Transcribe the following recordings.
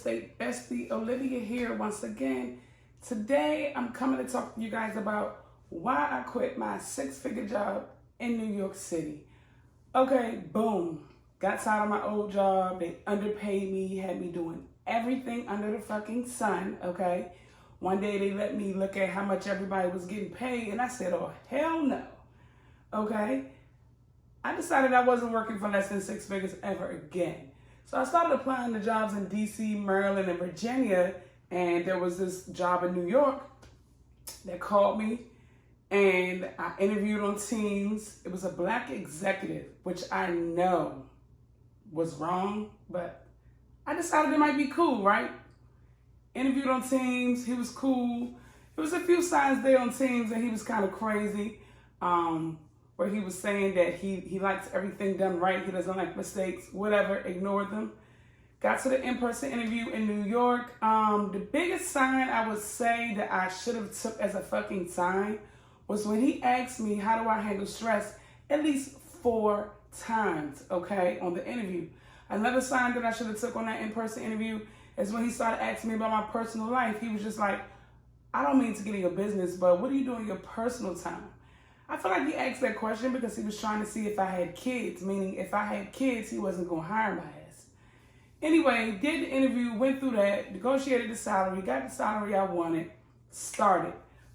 estate bestie Olivia here once again. Today I'm coming to talk to you guys about why I quit my six-figure job in New York City. Okay, boom. Got tired of my old job. They underpaid me, had me doing everything under the fucking sun, okay? One day they let me look at how much everybody was getting paid, and I said, oh, hell no, okay? I decided I wasn't working for less than six figures ever again. So I started applying to jobs in DC, Maryland, and Virginia, and there was this job in New York that called me, and I interviewed on Teams. It was a black executive, which I know was wrong, but I decided it might be cool, right? Interviewed on Teams, he was cool. There was a few signs there on Teams that he was kind of crazy, where he was saying that he likes everything done right, he doesn't like mistakes, whatever, ignored them. Got to the in-person interview in New York. The biggest sign I would say that I should have took as a fucking sign was when he asked me, how do I handle stress, at least 4 times, okay, on the interview. Another sign that I should have took on that in-person interview is when he started asking me about my personal life. He was just like, I don't mean to get in your business, but what do you do in your personal time? I feel like he asked that question because he was trying to see if I had kids, meaning if I had kids, he wasn't going to hire my ass. Anyway, did the interview, went through that, negotiated the salary, got the salary I wanted, started.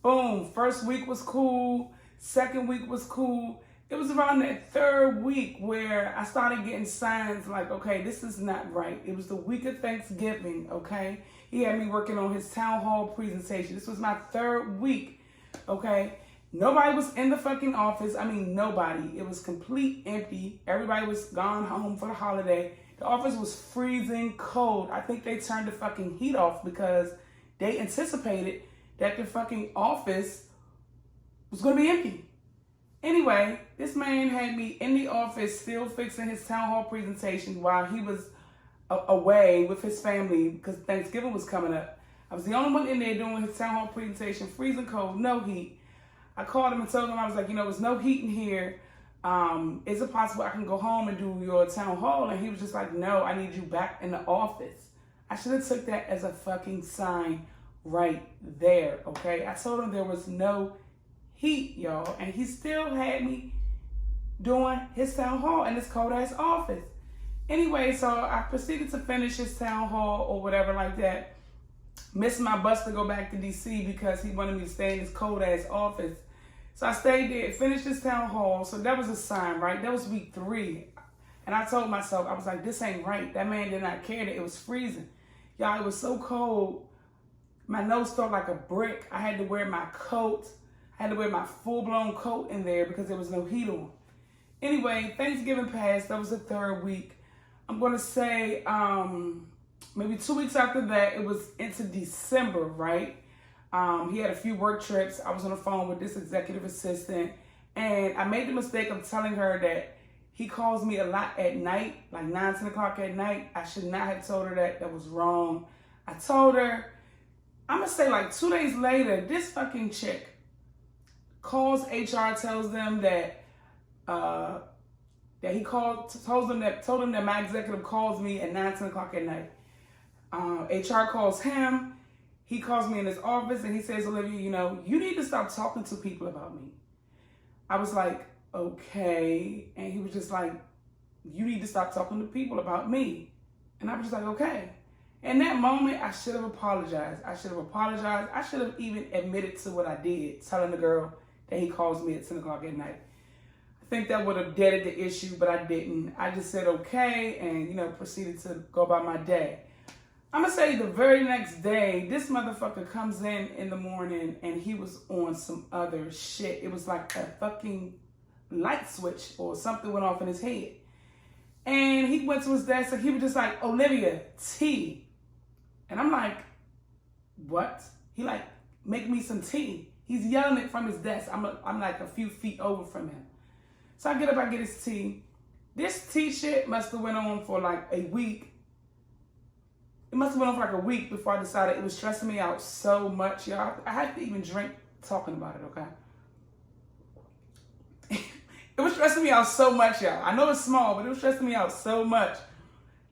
Boom, first week was cool, second week was cool. It was around that third week where I started getting signs like, okay, this is not right. It was the week of Thanksgiving, okay? He had me working on his town hall presentation. This was my third week, okay? Nobody was in the fucking office. I mean, nobody. It was complete empty. Everybody was gone home for the holiday. The office was freezing cold. I think they turned the fucking heat off because they anticipated that the fucking office was going to be empty. Anyway, this man had me in the office still fixing his town hall presentation while he was away with his family because Thanksgiving was coming up. I was the only one in there doing his town hall presentation, freezing cold, no heat. I called him and told him, I was like, there's no heat in here. Is it possible I can go home and do your town hall? And he was just like, no, I need you back in the office. I should have took that as a fucking sign right there, okay? I told him there was no heat, y'all, and he still had me doing his town hall in this cold ass office. Anyway, so I proceeded to finish his town hall or whatever like that. Missed my bus to go back to DC because he wanted me to stay in this cold ass office. So I stayed there, finished this town hall. So that was a sign, right? That was week 3. And I told myself, I was like, this ain't right. That man did not care that it was freezing. Y'all, it was so cold. My nose felt like a brick. I had to wear my coat. I had to wear my full-blown coat in there because there was no heat on. Anyway, Thanksgiving passed. That was the third week. I'm going to say maybe 2 weeks after that, it was into December, right? He had a few work trips. I was on the phone with this executive assistant, and I made the mistake of telling her that he calls me a lot at night, like 9, 10 o'clock at night. I should not have told her that. That was wrong. I told her, I'm going to say like 2 days later, this fucking chick calls HR, tells them that told them that my executive calls me at 9, 10 o'clock at night. HR calls him. He calls me in his office and he says, Olivia, you need to stop talking to people about me. I was like, okay. And he was just like, you need to stop talking to people about me. And I was just like, okay. In that moment, I should have apologized. I should have even admitted to what I did, telling the girl that he calls me at 10 o'clock at night. I think that would have deaded the issue, but I didn't. I just said okay and, proceeded to go about my day. I'm going to say the very next day, this motherfucker comes in the morning and he was on some other shit. It was like a fucking light switch or something went off in his head. And he went to his desk and he was just like, Olivia, tea. And I'm like, what? He like, make me some tea. He's yelling it from his desk. I'm like a few feet over from him. So I get up, I get his tea. This tea shit must have went on for like a week. It must have went on for like a week before I decided it was stressing me out so much, y'all. I had to even drink talking about it, okay? It was stressing me out so much, y'all. I know it's small, but it was stressing me out so much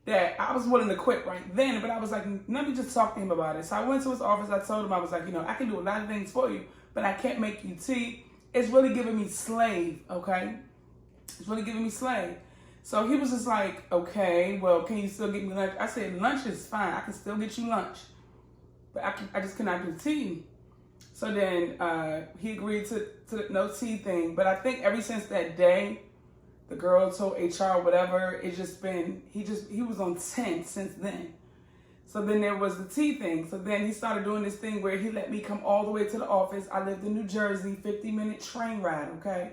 that I was willing to quit right then, but I was like, let me just talk to him about it. So I went to his office. I told him, I was like, I can do a lot of things for you, but I can't make you tea. It's really giving me slave, okay? It's really giving me slave. So he was just like, okay, well, can you still get me lunch? I said, lunch is fine. I can still get you lunch, but I just cannot do tea. So then he agreed to the no tea thing. But I think ever since that day, the girl told HR, whatever, it's just been, he was on 10 since then. So then there was the tea thing. So then he started doing this thing where he let me come all the way to the office. I lived in New Jersey, 50-minute train ride, okay?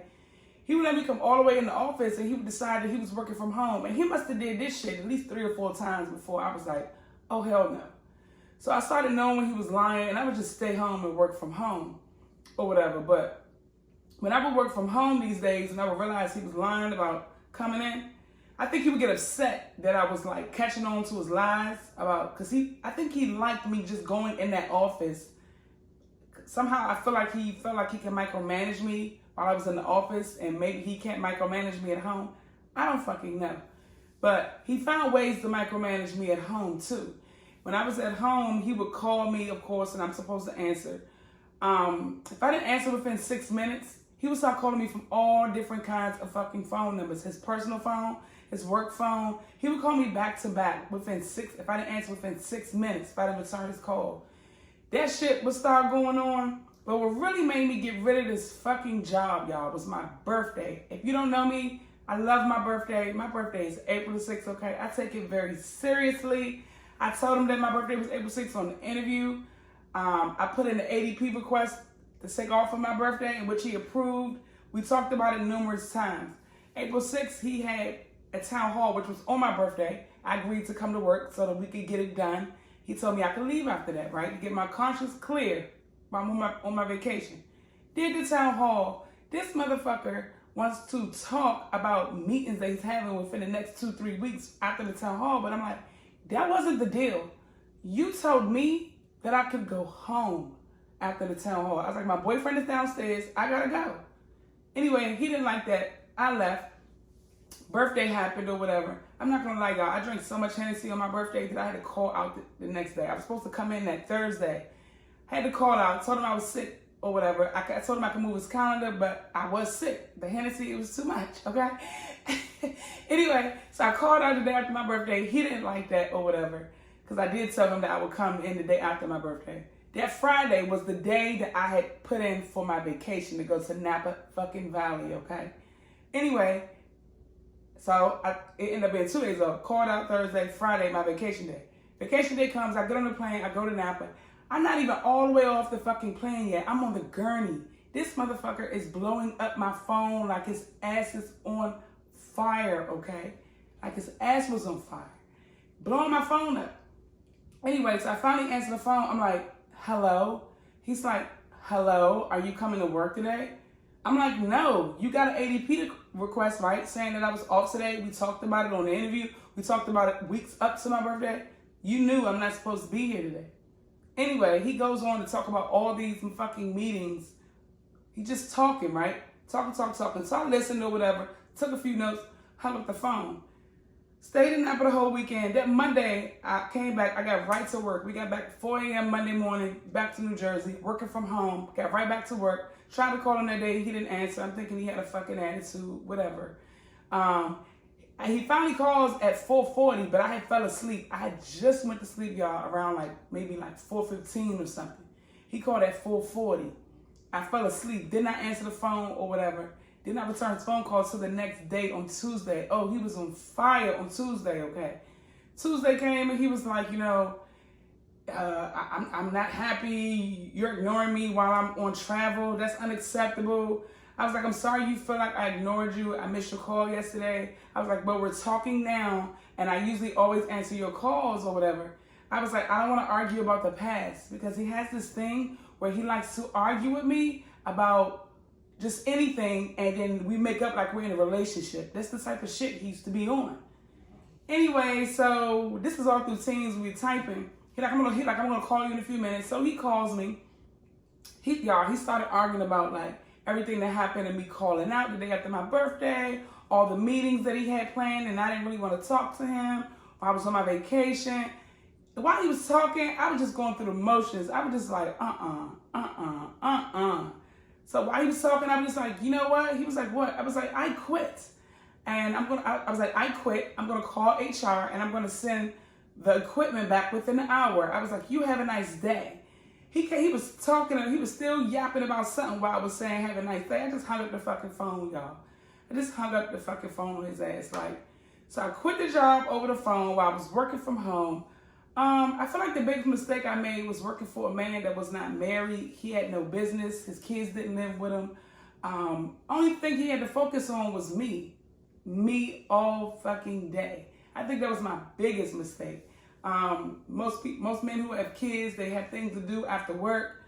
He would let me come all the way in the office, and he would decide that he was working from home. And he must have did this shit at least 3 or 4 times before I was like, oh, hell no. So I started knowing when he was lying, and I would just stay home and work from home or whatever. But when I would work from home these days and I would realize he was lying about coming in, I think he would get upset that I was like catching on to his lies about, because I think he liked me just going in that office. Somehow I feel like he felt like he can micromanage me while I was in the office, and maybe he can't micromanage me at home. I don't fucking know. But he found ways to micromanage me at home too. When I was at home, he would call me, of course, and I'm supposed to answer. If I didn't answer within 6 minutes, he would start calling me from all different kinds of fucking phone numbers. His personal phone, his work phone. He would call me back to back within 6, if I didn't answer within 6 minutes, if I didn't return his call. That shit would start going on. But what really made me get rid of this fucking job, y'all, was my birthday. If you don't know me, I love my birthday. My birthday is April the 6th, okay? I take it very seriously. I told him that my birthday was April 6th on the interview. I put in the ADP request to take off for my birthday, in which he approved. We talked about it numerous times. April 6th, he had a town hall, which was on my birthday. I agreed to come to work so that we could get it done. He told me I could leave after that, right? To get my conscience clear while I'm on my vacation. Did the town hall. This motherfucker wants to talk about meetings that he's having within the next 2-3 weeks after the town hall, but I'm like, that wasn't the deal. You told me that I could go home after the town hall. I was like, my boyfriend is downstairs. I gotta go. Anyway, he didn't like that. I left. Birthday happened or whatever. I'm not gonna lie, y'all. I drank so much Hennessy on my birthday that I had to call out the next day. I was supposed to come in that Thursday. I had to call out. Told him I was sick or whatever. I told him I could move his calendar, but I was sick. The Hennessy, it was too much, okay? Anyway, so I called out the day after my birthday. He didn't like that or whatever, because I did tell him that I would come in the day after my birthday. That Friday was the day that I had put in for my vacation to go to Napa fucking Valley, okay? Anyway, so it ended up being 2 days off. Called out Thursday, Friday, my vacation day. Vacation day comes, I get on the plane, I go to Napa. I'm not even all the way off the fucking plane yet. I'm on the gurney. This motherfucker is blowing up my phone like his ass is on fire, okay? Like his ass was on fire. Blowing my phone up. Anyway, so I finally answer the phone. I'm like, hello? He's like, hello, are you coming to work today? I'm like, no, you got an ADP request, right? Saying that I was off today. We talked about it on the interview. We talked about it weeks up to my birthday. You knew I'm not supposed to be here today. Anyway, he goes on to talk about all these fucking meetings. He just talking, right? Talking. So I listened or whatever, took a few notes, hung up the phone. Stayed in Napa the whole weekend. That Monday, I came back. I got right to work. We got back at 4 a.m. Monday morning, back to New Jersey, working from home. Got right back to work. Tried to call him that day. He didn't answer. I'm thinking he had a fucking attitude, whatever. He finally calls at 4:40, but I had fell asleep. I had just went to sleep, y'all, around maybe 4:15 or something. He called at 4:40. I fell asleep. Did not answer the phone or whatever. Did not return his phone call till the next day on Tuesday. Oh, he was on fire on Tuesday, okay. Tuesday came and he was like, I'm not happy. You're ignoring me while I'm on travel. That's unacceptable. I was like, I'm sorry you feel like I ignored you. I missed your call yesterday. I was like, but we're talking now, and I usually always answer your calls or whatever. I was like, I don't want to argue about the past, because he has this thing where he likes to argue with me about just anything, and then we make up like we're in a relationship. That's the type of shit he used to be on. Anyway, so this is all through Teams. We were typing. He's like, I'm gonna call you in a few minutes. So he calls me. He started arguing about everything that happened and me calling out the day after my birthday, all the meetings that he had planned, and I didn't really want to talk to him I was on my vacation. While he was talking, I was just going through the motions. I was just like, So while he was talking, I was just like, you know what? He was like, what? I was like, I quit. And I was like, I quit. I'm gonna call HR and I'm gonna send the equipment back within an hour. I was like, you have a nice day. He was talking and he was still yapping about something while I was saying have a nice day. I just hung up the fucking phone, y'all. I just hung up the fucking phone on his ass. Like, so I quit the job over the phone while I was working from home. I feel like the biggest mistake I made was working for a man that was not married. He had no business. His kids didn't live with him. Only thing he had to focus on was me. Me all fucking day. I think that was my biggest mistake. Most men who have kids, they have things to do after work.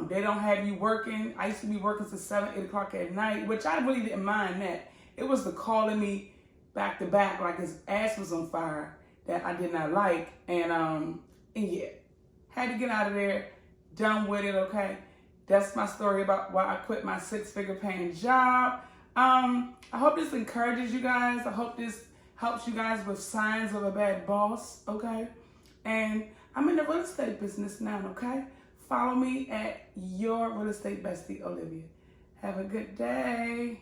They don't have you working. I used to be working till 7, 8 o'clock at night, which I really didn't mind that. It was the calling me back to back like his ass was on fire that I did not like. And yeah, had to get out of there, done with it, okay? That's my story about why I quit my 6-figure paying job. I hope this encourages you guys. I hope this helps you guys with signs of a bad boss, okay? And I'm in the real estate business now, okay? Follow me at Your Real Estate Bestie Olivia. Have a good day.